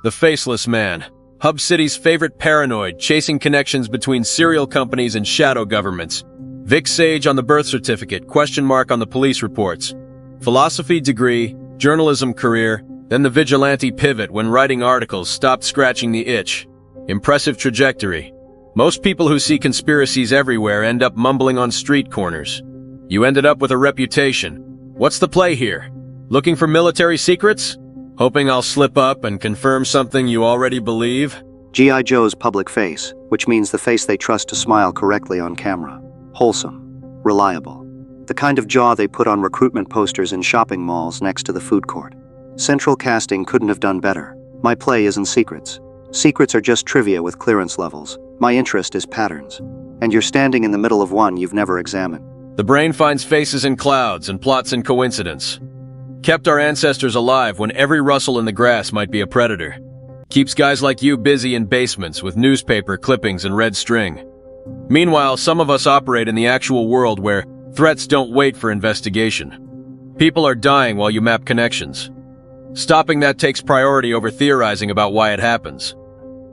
The Faceless Man. Hub City's favorite paranoid, chasing connections between serial companies and shadow governments. Vic Sage on the birth certificate, question mark on the police reports. Philosophy degree, journalism career, then the vigilante pivot when writing articles stopped scratching the itch. Impressive trajectory. Most people who see conspiracies everywhere end up mumbling on street corners. You ended up with a reputation. What's the play here? Looking for military secrets? Hoping I'll slip up and confirm something you already believe? G.I. Joe's public face, which means the face they trust to smile correctly on camera. Wholesome. Reliable. The kind of jaw they put on recruitment posters in shopping malls next to the food court. Central casting couldn't have done better. My play isn't secrets. Secrets are just trivia with clearance levels. My interest is patterns. And you're standing in the middle of one you've never examined. The brain finds faces in clouds and plots in coincidence. Kept our ancestors alive when every rustle in the grass might be a predator. Keeps guys like you busy in basements with newspaper clippings and red string. Meanwhile, some of us operate in the actual world where threats don't wait for investigation. People are dying while you map connections. Stopping that takes priority over theorizing about why it happens.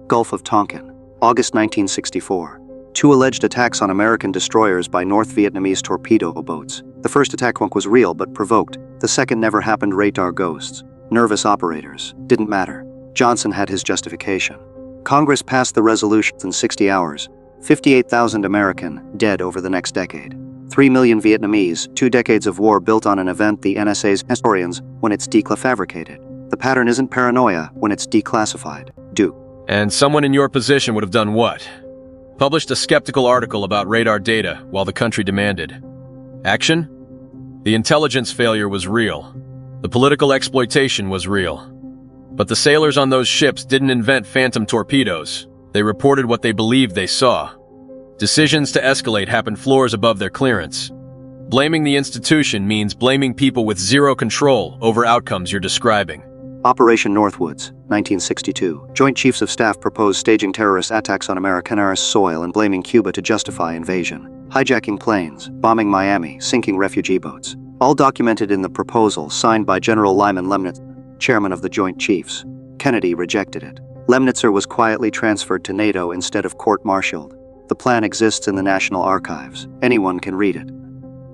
Gulf of Tonkin, August 1964. 2 alleged attacks on American destroyers by North Vietnamese torpedo boats. The first attack was real but provoked. The second never happened. Radar ghosts. Nervous operators. Didn't matter. Johnson had his justification. Congress passed the resolutions in 60 hours. 58,000 American dead over the next decade. 3 million Vietnamese, 2 decades of war built on an event the NSA's historians when it's declassified. The pattern isn't paranoia when it's declassified. Duke. And someone in your position would have done what? Published a skeptical article about radar data while the country demanded. Action? The intelligence failure was real. The political exploitation was real. But the sailors on those ships didn't invent phantom torpedoes. They reported what they believed they saw. Decisions to escalate happened floors above their clearance. Blaming the institution means blaming people with zero control over outcomes you're describing. Operation Northwoods, 1962. Joint Chiefs of Staff proposed staging terrorist attacks on American soil and blaming Cuba to justify invasion. Hijacking planes, bombing Miami, sinking refugee boats. All documented in the proposal signed by General Lyman Lemnitzer, chairman of the Joint Chiefs. Kennedy rejected it. Lemnitzer was quietly transferred to NATO instead of court-martialed. The plan exists in the National Archives. Anyone can read it.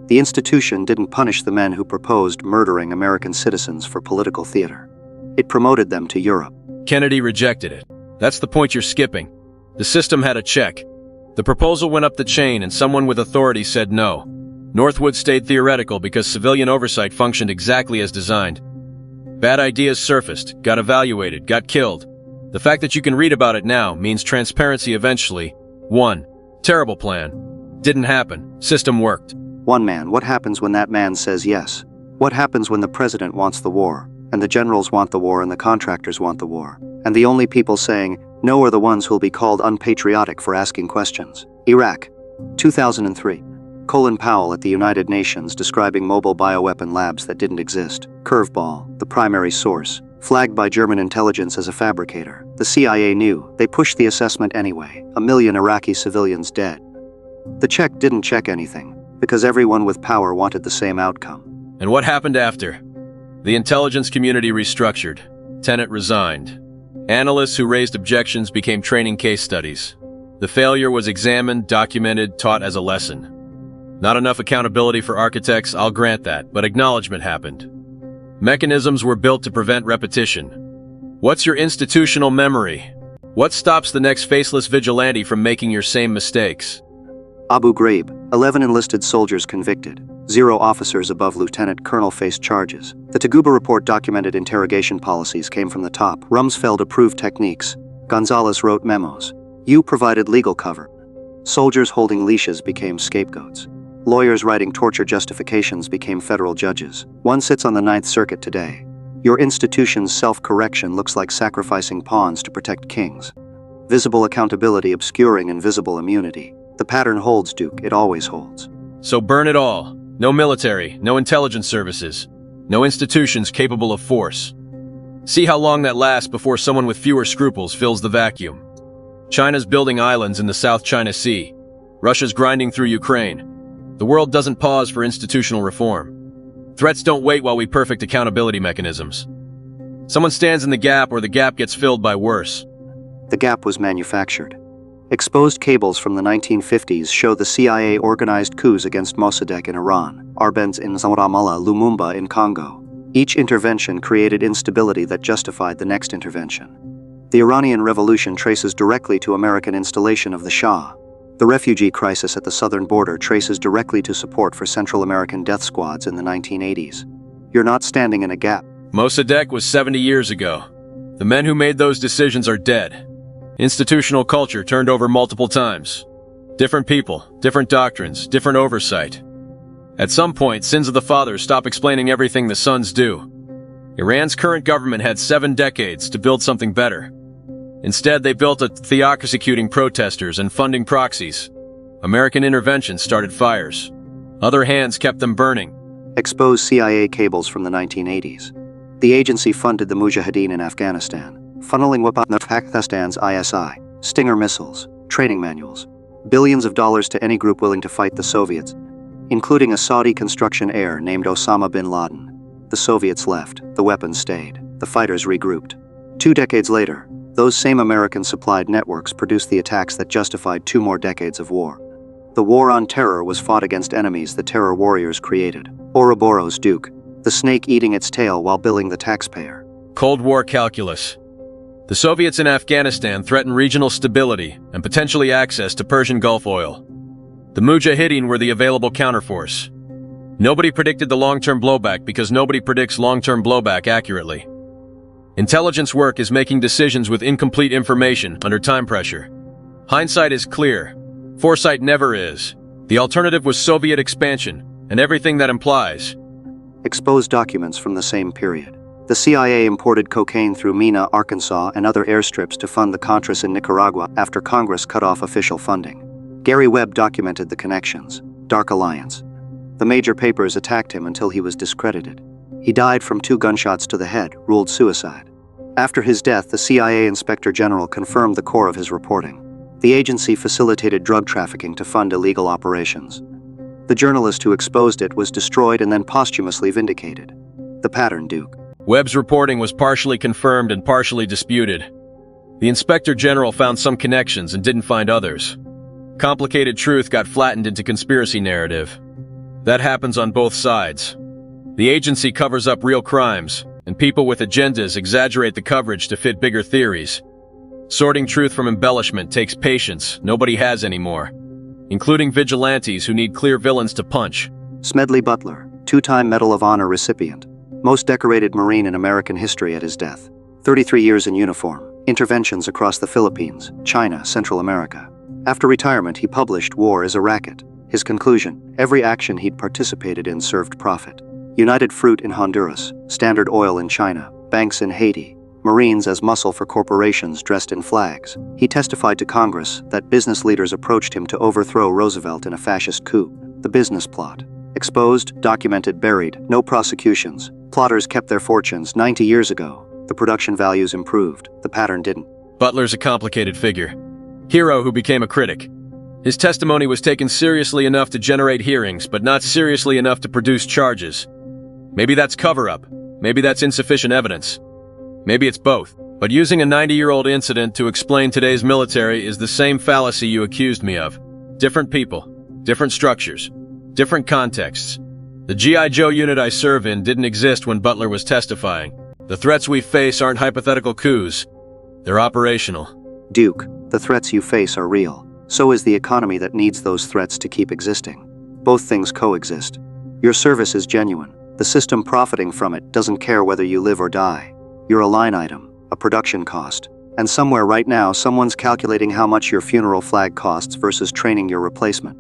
The institution didn't punish the men who proposed murdering American citizens for political theater. It promoted them to Europe. Kennedy rejected it. That's the point you're skipping. The system had a check. The proposal went up the chain and someone with authority said no. Northwood stayed theoretical because civilian oversight functioned exactly as designed. Bad ideas surfaced, got evaluated, got killed. The fact that you can read about it now means transparency eventually. 1. Terrible plan. Didn't happen. System worked. One man, what happens when that man says yes? What happens when the president wants the war? And the generals want the war and the contractors want the war. And the only people saying no are the ones who'll be called unpatriotic for asking questions. Iraq, 2003. Colin Powell at the United Nations describing mobile bioweapon labs that didn't exist. Curveball, the primary source. Flagged by German intelligence as a fabricator. The CIA knew. They pushed the assessment anyway. 1 million Iraqi civilians dead. The check didn't check anything, because everyone with power wanted the same outcome. And what happened after? The intelligence community restructured. Tenet resigned. Analysts who raised objections became training case studies. The failure was examined, documented, taught as a lesson. Not enough accountability for architects, I'll grant that, but acknowledgement happened. Mechanisms were built to prevent repetition. What's your institutional memory? What stops the next faceless vigilante from making your same mistakes? Abu Ghraib, 11 enlisted soldiers convicted. 0 officers above lieutenant colonel faced charges. The Taguba report documented interrogation policies came from the top. Rumsfeld approved techniques. Gonzalez wrote memos. You provided legal cover. Soldiers holding leashes became scapegoats. Lawyers writing torture justifications became federal judges. One sits on the Ninth Circuit today. Your institution's self-correction looks like sacrificing pawns to protect kings. Visible accountability obscuring invisible immunity. The pattern holds, Duke. It always holds. So burn it all. No military, no intelligence services, no institutions capable of force. See how long that lasts before someone with fewer scruples fills the vacuum. China's building islands in the South China Sea. Russia's grinding through Ukraine. The world doesn't pause for institutional reform. Threats don't wait while we perfect accountability mechanisms. Someone stands in the gap or the gap gets filled by worse. The gap was manufactured. Exposed cables from the 1950s show the CIA organized coups against Mossadegh in Iran, Arbenz in Ramallah, Lumumba in Congo. Each intervention created instability that justified the next intervention. The Iranian Revolution traces directly to American installation of the Shah. The refugee crisis at the southern border traces directly to support for Central American death squads in the 1980s. You're not standing in a gap. Mossadegh was 70 years ago. The men who made those decisions are dead. Institutional culture turned over multiple times. Different people, different doctrines, different oversight. At some point, sins of the fathers stop explaining everything the sons do. Iran's current government had 7 decades to build something better. Instead, they built a theocracy-executing protesters and funding proxies. American intervention started fires. Other hands kept them burning. Exposed CIA cables from the 1980s. The agency funded the Mujahideen in Afghanistan, funneling weapons of Pakistan's ISI, Stinger missiles, training manuals, billions of dollars to any group willing to fight the Soviets, including a Saudi construction heir named Osama bin Laden. The Soviets left, the weapons stayed, the fighters regrouped. 2 decades later, those same American-supplied networks produced the attacks that justified 2 more decades of war. The war on terror was fought against enemies the terror warriors created. Ouroboros Duke, the snake eating its tail while billing the taxpayer. Cold War calculus. The Soviets in Afghanistan threatened regional stability and potentially access to Persian Gulf oil. The Mujahideen were the available counterforce. Nobody predicted the long-term blowback because nobody predicts long-term blowback accurately. Intelligence work is making decisions with incomplete information under time pressure. Hindsight is clear. Foresight never is. The alternative was Soviet expansion, and everything that implies. Exposed documents from the same period. The CIA imported cocaine through Mena, Arkansas, and other airstrips to fund the Contras in Nicaragua after Congress cut off official funding. Gary Webb documented the connections. Dark Alliance. The major papers attacked him until he was discredited. He died from 2 gunshots to the head, ruled suicide. After his death, the CIA Inspector General confirmed the core of his reporting. The agency facilitated drug trafficking to fund illegal operations. The journalist who exposed it was destroyed and then posthumously vindicated. The pattern, Duke. Webb's reporting was partially confirmed and partially disputed. The Inspector General found some connections and didn't find others. Complicated truth got flattened into conspiracy narrative. That happens on both sides. The agency covers up real crimes, and people with agendas exaggerate the coverage to fit bigger theories. Sorting truth from embellishment takes patience nobody has anymore, including vigilantes who need clear villains to punch. Smedley Butler, 2-time Medal of Honor recipient, most decorated Marine in American history at his death. 33 years in uniform, interventions across the Philippines, China, Central America. After retirement, he published War is a Racket. His conclusion, every action he'd participated in served profit. United Fruit in Honduras, Standard Oil in China, banks in Haiti, Marines as muscle for corporations dressed in flags. He testified to Congress that business leaders approached him to overthrow Roosevelt in a fascist coup. The business plot. Exposed, documented, buried, no prosecutions. Plotters kept their fortunes 90 years ago. The production values improved. The pattern didn't. Butler's a complicated figure. Hero who became a critic. His testimony was taken seriously enough to generate hearings, but not seriously enough to produce charges. Maybe that's cover-up. Maybe that's insufficient evidence. Maybe it's both. But using a 90-year-old incident to explain today's military is the same fallacy you accused me of. Different people, different structures, different contexts. The G.I. Joe unit I serve in didn't exist when Butler was testifying. The threats we face aren't hypothetical coups. They're operational. Duke, the threats you face are real. So is the economy that needs those threats to keep existing. Both things coexist. Your service is genuine. The system profiting from it doesn't care whether you live or die. You're a line item, a production cost. And somewhere right now, someone's calculating how much your funeral flag costs versus training your replacement.